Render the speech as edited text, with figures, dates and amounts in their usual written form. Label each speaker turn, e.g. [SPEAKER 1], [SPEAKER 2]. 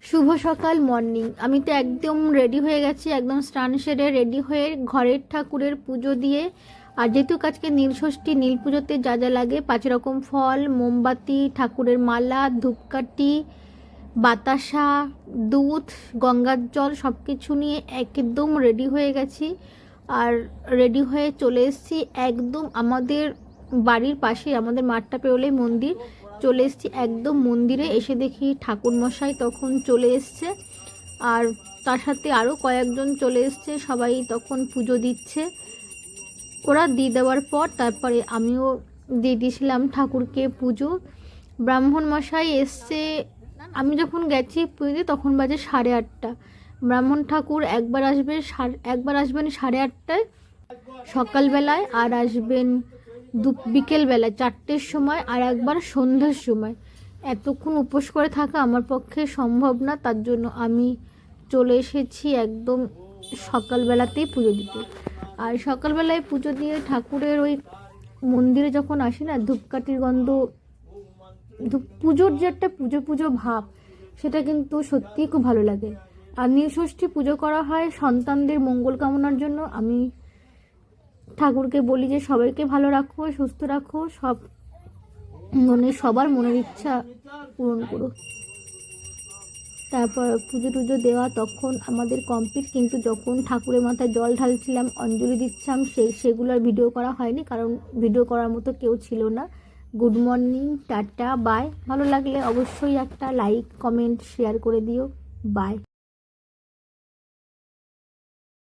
[SPEAKER 1] শুভ সকাল মর্নিং। আমি তো একদম রেডি হয়ে গেছি, একদম স্নান সেরে রেডি হয়ে ঘরের ঠাকুরের পুজো দিয়ে। আর যেহেতু আজকে নীলষষ্ঠী, নীল পুজোতে যা যা লাগে 5 রকম ফল, মোমবাতি, ঠাকুরের মালা, ধূপকাঠি, বাতাসা, দুধ, গঙ্গার জল সব কিছু নিয়ে একদম রেডি হয়ে গেছি। আর রেডি হয়ে চলে এসেছি একদম আমাদের বাড়ির পাশে, আমাদের মাঠটা পেরোলেই মন্দির। চলে এসেছি একদম মন্দিরে, এসে দেখি ঠাকুরমশাই তখন চলে এসছে, আর তার সাথে আরও কয়েকজন চলে এসছে, সবাই তখন পুজো দিচ্ছে। ওরা দিয়ে দেওয়ার পর তারপরে আমিও দিয়ে দিয়েছিলাম ঠাকুরকে পুজো। ব্রাহ্মণ মশাই এসছে, আমি যখন গেছি পুজোতে তখন বাজে 8:30। ব্রাহ্মণ ঠাকুর একবার আসবেন 8:30টায় সকালবেলায়, আর আসবেন বিকেলবেলায় 4টের সময়, আর একবার সন্ধ্যার সময়। এতক্ষণ উপোস করে থাকা আমার পক্ষে সম্ভব না, তার জন্য আমি চলে এসেছি একদম সকালবেলাতেই পুজো দিতে। আর সকালবেলায় পুজো দিয়ে ঠাকুরের ওই মন্দিরে যখন আসি না, ধূপকাঠির গন্ধ, পুজোর যে একটা পুজো পুজো ভাব, সেটা কিন্তু সত্যিই খুব ভালো লাগে। আর নীলষষ্ঠী পুজো করা হয় সন্তানদের মঙ্গল কামনার জন্য। আমি ঠাকুরকে বলি যে সবাইকে ভালো রাখো, সুস্থ রাখো, সবার মনের ইচ্ছা পূরণ করো। তারপর পুজো টুজো দেওয়া তখন আমাদের কমপ্লিট, কিন্তু যখন ঠাকুরের মাথায় জল ঢালছিলাম, অঞ্জলি দিচ্ছিলাম, সেগুলো আর ভিডিও করা হয়নি, কারণ ভিডিও করার মতো কেউ ছিল না। Good morning, tata, bye. ভালো লাগলে অবশ্যই একটা লাইক, কমেন্ট, শেয়ার করে দিও। বাই।